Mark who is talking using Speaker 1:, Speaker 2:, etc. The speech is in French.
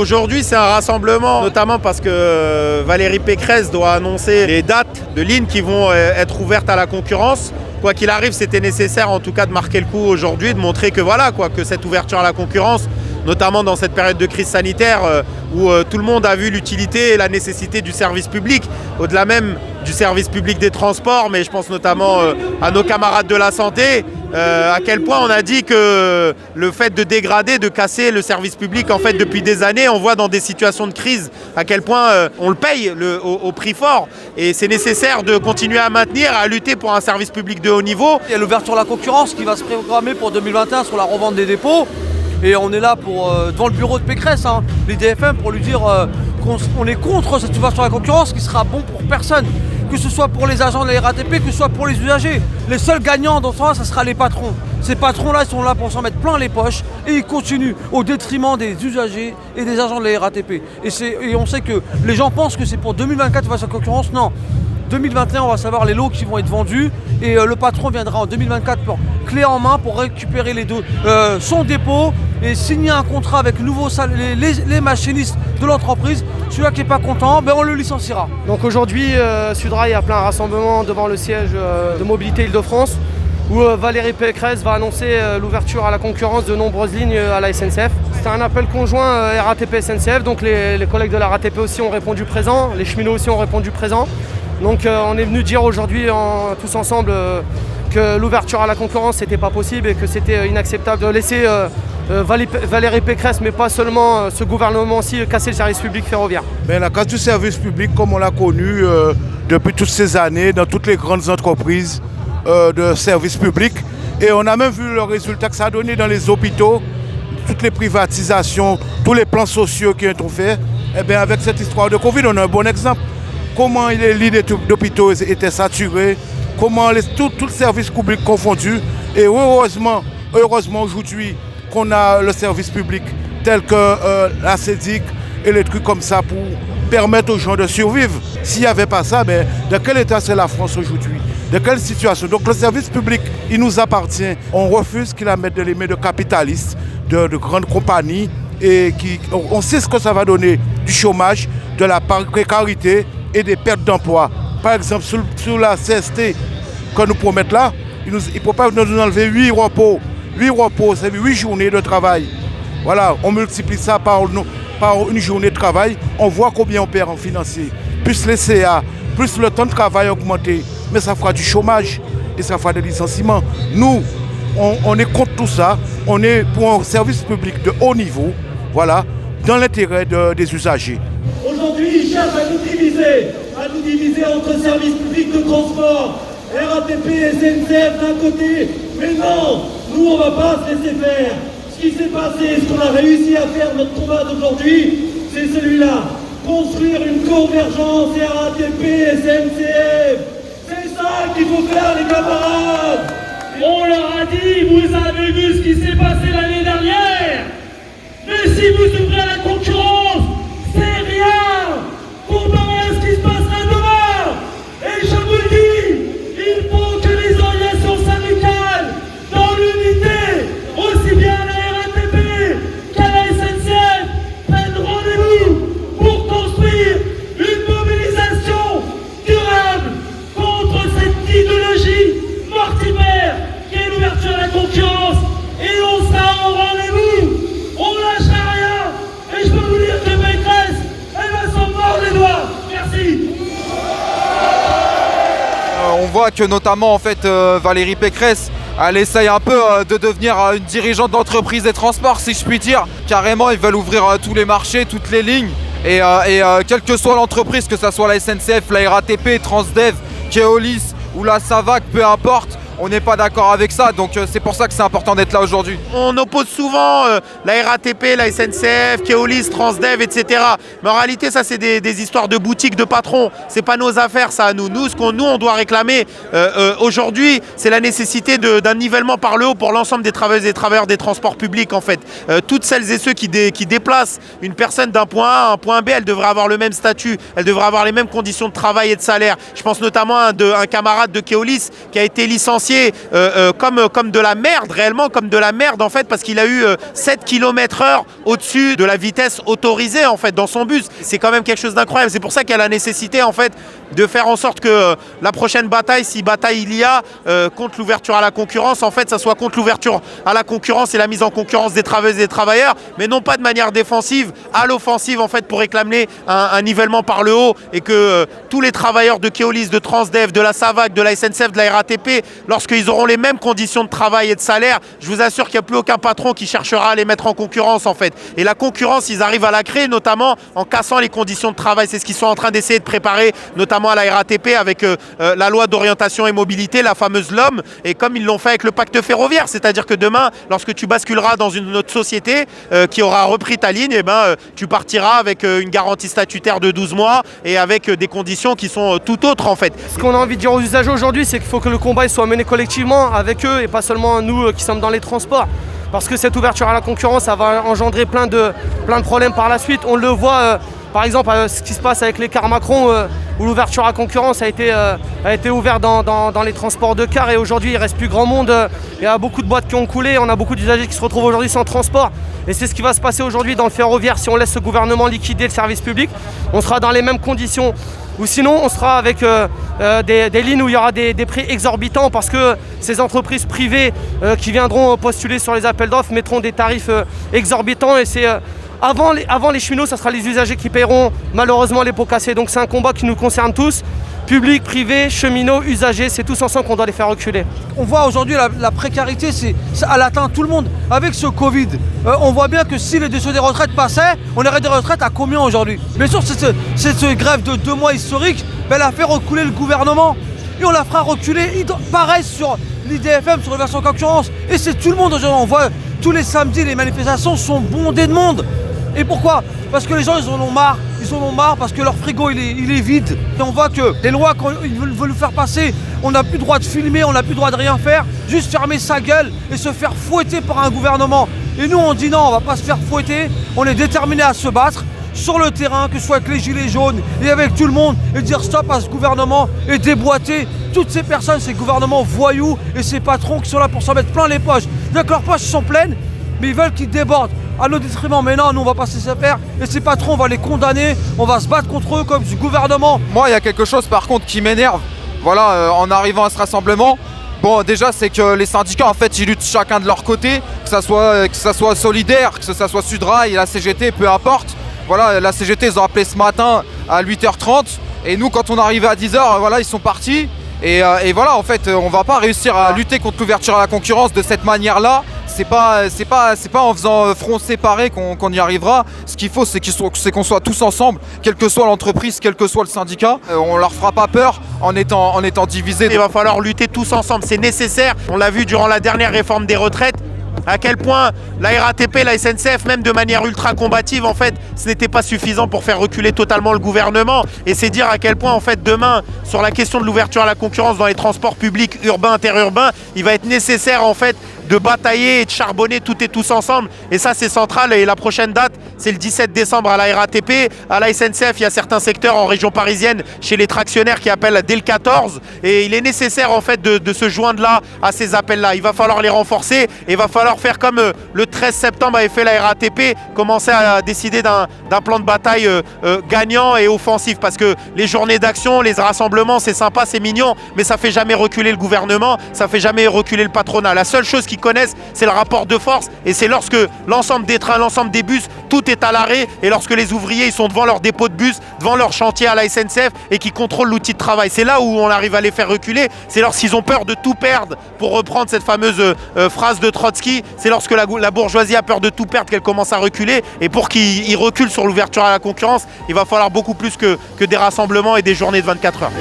Speaker 1: Aujourd'hui, c'est un rassemblement, notamment parce que Valérie Pécresse doit annoncer les dates de lignes qui vont être ouvertes à la concurrence. Quoi qu'il arrive, c'était nécessaire en tout cas de marquer le coup aujourd'hui, de montrer que voilà, que cette ouverture à la concurrence, notamment dans cette période de crise sanitaire où tout le monde a vu l'utilité et la nécessité du service public, au-delà même du service public des transports, mais je pense notamment à nos camarades de la santé, à quel point on a dit que le fait de dégrader, de casser le service public en fait depuis des années, on voit dans des situations de crise à quel point on le paye au prix fort, et c'est nécessaire de continuer à maintenir, à lutter pour un service public de haut niveau.
Speaker 2: Il y a l'ouverture à la concurrence qui va se programmer pour 2021 sur la revente des dépôts. Et on est là devant le bureau de Pécresse, l'IDFM, pour lui dire qu'on est contre cette ouverture à la concurrence qui sera bon pour personne. Que ce soit pour les agents de la RATP, que ce soit pour les usagers. Les seuls gagnants dans ça, ça sera les patrons. Ces patrons-là, ils sont là pour s'en mettre plein les poches et ils continuent au détriment des usagers et des agents de la RATP. Et on sait que les gens pensent que c'est pour 2024 face à la concurrence. Non. 2021, on va savoir les lots qui vont être vendus et le patron viendra en 2024 pour clé en main pour récupérer les deux, son dépôt et signer un contrat avec les machinistes de l'entreprise. Celui-là qui n'est pas content, on le licenciera.
Speaker 3: Donc aujourd'hui, Sudrail a plein rassemblement devant le siège de Mobilité Île-de-France où Valérie Pécresse va annoncer l'ouverture à la concurrence de nombreuses lignes à la SNCF. C'était un appel conjoint RATP-SNCF, donc les collègues de la RATP aussi ont répondu présent, les cheminots aussi ont répondu présent. Donc on est venu dire aujourd'hui tous ensemble que l'ouverture à la concurrence n'était pas possible et que c'était inacceptable de laisser Valérie Pécresse, mais pas seulement ce gouvernement-ci, casser le service public ferroviaire.
Speaker 4: La casse du service public, comme on l'a connu depuis toutes ces années dans toutes les grandes entreprises de services publics. Et on a même vu le résultat que ça a donné dans les hôpitaux, toutes les privatisations, tous les plans sociaux qui ont fait. Avec cette histoire de Covid, on a un bon exemple. Comment les lits d'hôpitaux étaient saturés, comment tout le service public confondu. Et heureusement aujourd'hui qu'on a le service public tel que la CEDIC et les trucs comme ça pour permettre aux gens de survivre. S'il n'y avait pas ça, dans quel état c'est la France aujourd'hui? De quelle situation? Donc le service public, il nous appartient. On refuse qu'il la mette dans les mains de capitalistes, de grandes compagnies, et on sait ce que ça va donner: du chômage, de la précarité et des pertes d'emploi. Par exemple, sur la CST qu'on nous promet là, ils ne peuvent pas nous enlever 8 repos. 8 repos, c'est 8 journées de travail. Voilà, on multiplie ça par une journée de travail, on voit combien on perd en financier. Plus les CA, plus le temps de travail augmenté. Mais ça fera du chômage et ça fera des licenciements. Nous, on est contre tout ça. On est pour un service public de haut niveau, voilà, dans l'intérêt des usagers.
Speaker 5: Aujourd'hui, ils cherchent à nous diviser entre services publics de transport, RATP et SNCF d'un côté. Mais non, nous on ne va pas se laisser faire. Ce qui s'est passé, ce qu'on a réussi à faire, notre combat d'aujourd'hui, c'est celui-là. Construire une convergence RATP et SNCF. C'est ça qu'il faut faire, les camarades.
Speaker 6: On leur a dit, vous avez vu ce qui s'est passé l'année dernière. Mais si vous ouvrez la concurrence, c'est rien comparé à ce qui se passera demain. Et je vous le dis, il faut que les organisations syndicales, dans l'unité, aussi bien à la RATP qu'à la SNCF, prennent rendez-vous pour construire une mobilisation durable contre cette idéologie mortifère qui est l'ouverture à la concurrence. Et on sera au rendez-vous. On lâchera rien. Et je peux vous dire que Pécresse, elle va s'en mordre les doigts. Merci.
Speaker 7: On voit que notamment en fait Valérie Pécresse, elle essaye un peu de devenir une dirigeante d'entreprise des transports, si je puis dire. Carrément, ils veulent ouvrir tous les marchés, toutes les lignes. Et quelle que soit l'entreprise, que ce soit la SNCF, la RATP, Transdev, Keolis ou la Savac, peu importe, on n'est pas d'accord avec ça, donc c'est pour ça que c'est important d'être là aujourd'hui.
Speaker 1: On oppose souvent la RATP, la SNCF, Keolis, Transdev, etc. Mais en réalité, ça c'est des histoires de boutiques, de patrons. C'est pas nos affaires, ça à nous. Nous, on doit réclamer aujourd'hui, c'est la nécessité d'un nivellement par le haut pour l'ensemble des travailleuses et des travailleurs des transports publics en fait. Toutes celles et ceux qui déplacent une personne d'un point A à un point B, elle devrait avoir le même statut, elle devrait avoir les mêmes conditions de travail et de salaire. Je pense notamment à un camarade de Keolis qui a été licencié licencié comme de la merde, réellement comme de la merde en fait, parce qu'il a eu 7 km/h au-dessus de la vitesse autorisée en fait dans son bus. C'est quand même quelque chose d'incroyable. C'est pour ça qu'il y a la nécessité en fait de faire en sorte que la prochaine bataille, si bataille il y a contre l'ouverture à la concurrence, en fait ça soit contre l'ouverture à la concurrence et la mise en concurrence des travailleuses et des travailleurs, mais non pas de manière défensive, à l'offensive en fait, pour réclamer un nivellement par le haut, et que tous les travailleurs de Keolis, de Transdev, de la SAVAC, de la SNCF, de la RATP, lorsqu'ils auront les mêmes conditions de travail et de salaire, je vous assure qu'il n'y a plus aucun patron qui cherchera à les mettre en concurrence en fait. Et la concurrence, ils arrivent à la créer notamment en cassant les conditions de travail. C'est ce qu'ils sont en train d'essayer de préparer, notamment à la RATP avec la loi d'orientation et mobilité, la fameuse LOM, et comme ils l'ont fait avec le pacte ferroviaire. C'est-à-dire que demain, lorsque tu basculeras dans une autre société qui aura repris ta ligne, eh ben, tu partiras avec une garantie statutaire de 12 mois et avec des conditions qui sont tout autres en fait.
Speaker 3: Ce qu'on a envie de dire aux usagers aujourd'hui, c'est qu'il faut que le combat soit mené collectivement avec eux et pas seulement nous qui sommes dans les transports. Parce que cette ouverture à la concurrence, ça va engendrer plein de problèmes par la suite. On le voit par exemple ce qui se passe avec les cars Macron où l'ouverture à la concurrence a été ouverte dans les transports de cars, et aujourd'hui il ne reste plus grand monde. Il y a beaucoup de boîtes qui ont coulé, on a beaucoup d'usagers qui se retrouvent aujourd'hui sans transport. Et c'est ce qui va se passer aujourd'hui dans le ferroviaire si on laisse ce gouvernement liquider le service public. On sera dans les mêmes conditions. Ou sinon, on sera avec des lignes où il y aura des prix exorbitants, parce que ces entreprises privées qui viendront postuler sur les appels d'offres mettront des tarifs exorbitants. Et c'est avant les cheminots, ça sera les usagers qui paieront malheureusement les pots cassés. Donc c'est un combat qui nous concerne tous. Public, privé, cheminots, usagers, c'est tous ensemble qu'on doit les faire reculer.
Speaker 2: On voit aujourd'hui la précarité, elle atteint tout le monde. Avec ce Covid, on voit bien que si les dossiers des retraites passaient, on aurait des retraites à combien aujourd'hui? Bien sûr, cette grève de 2 mois historique, elle a fait reculer le gouvernement. Et on la fera reculer, pareil sur l'IDFM, sur la version concurrence. Et c'est tout le monde aujourd'hui. On voit tous les samedis, les manifestations sont bondées de monde. Et pourquoi? Parce que les gens ils en ont marre. Ils en ont marre parce que leur frigo il est vide. Et on voit que les lois qu'ils veulent nous faire passer, on n'a plus le droit de filmer, on n'a plus le droit de rien faire, juste fermer sa gueule et se faire fouetter par un gouvernement. Et nous on dit non, on va pas se faire fouetter, on est déterminés à se battre sur le terrain, que ce soit avec les gilets jaunes et avec tout le monde, et dire stop à ce gouvernement et déboîter toutes ces personnes, ces gouvernements voyous et ces patrons qui sont là pour s'en mettre plein les poches. Bien que leurs poches sont pleines, mais ils veulent qu'ils débordent à nos détriment. Mais non, nous on va pas se laisser faire, et ces patrons on va les condamner, on va se battre contre eux comme ce gouvernement.
Speaker 7: Moi il y a quelque chose par contre qui m'énerve, voilà, en arrivant à ce rassemblement. Bon, déjà c'est que les syndicats en fait ils luttent chacun de leur côté, que ça soit Solidaire, que ça soit Sudrail, la CGT, peu importe. Voilà, la CGT ils ont appelé ce matin à 8h30, et nous quand on arrivait à 10h, voilà, ils sont partis. Et voilà, en fait, on va pas réussir à lutter contre l'ouverture à la concurrence de cette manière-là. C'est pas en faisant front séparé qu'on y arrivera. Ce qu'il faut, c'est qu'on soit tous ensemble, quelle que soit l'entreprise, quel que soit le syndicat. On leur fera pas peur en étant divisés.
Speaker 1: Il va falloir lutter tous ensemble, c'est nécessaire. On l'a vu durant la dernière réforme des retraites, à quel point la RATP, la SNCF, même de manière ultra combative, en fait, ce n'était pas suffisant pour faire reculer totalement le gouvernement. Et c'est dire à quel point, en fait, demain, sur la question de l'ouverture à la concurrence dans les transports publics urbains, interurbains, il va être nécessaire, en fait, de batailler et de charbonner toutes et tous ensemble. Et ça, c'est central. Et la prochaine date, c'est le 17 décembre à la RATP. À la SNCF, il y a certains secteurs en région parisienne, chez les tractionnaires, qui appellent dès le 14. Et il est nécessaire, en fait, de se joindre là à ces appels-là. Il va falloir les renforcer, et il va falloir faire comme le 13 septembre avait fait la RATP, commencer à décider d'un plan de bataille gagnant et offensif. Parce que les journées d'action, les rassemblements, c'est sympa, c'est mignon, mais ça fait jamais reculer le gouvernement, ça fait jamais reculer le patronat. La seule chose qu'ils connaissent, c'est le rapport de force, et c'est lorsque l'ensemble des trains, l'ensemble des bus, tout est à l'arrêt, et lorsque les ouvriers ils sont devant leur dépôt de bus, devant leur chantier à la SNCF, et qui contrôlent l'outil de travail. C'est là où on arrive à les faire reculer. C'est lorsqu'ils ont peur de tout perdre, pour reprendre cette fameuse phrase de Trotsky. C'est lorsque la bourgeoisie a peur de tout perdre qu'elle commence à reculer. Et pour qu'ils reculent sur l'ouverture à la concurrence, il va falloir beaucoup plus que des rassemblements et des journées de 24 heures.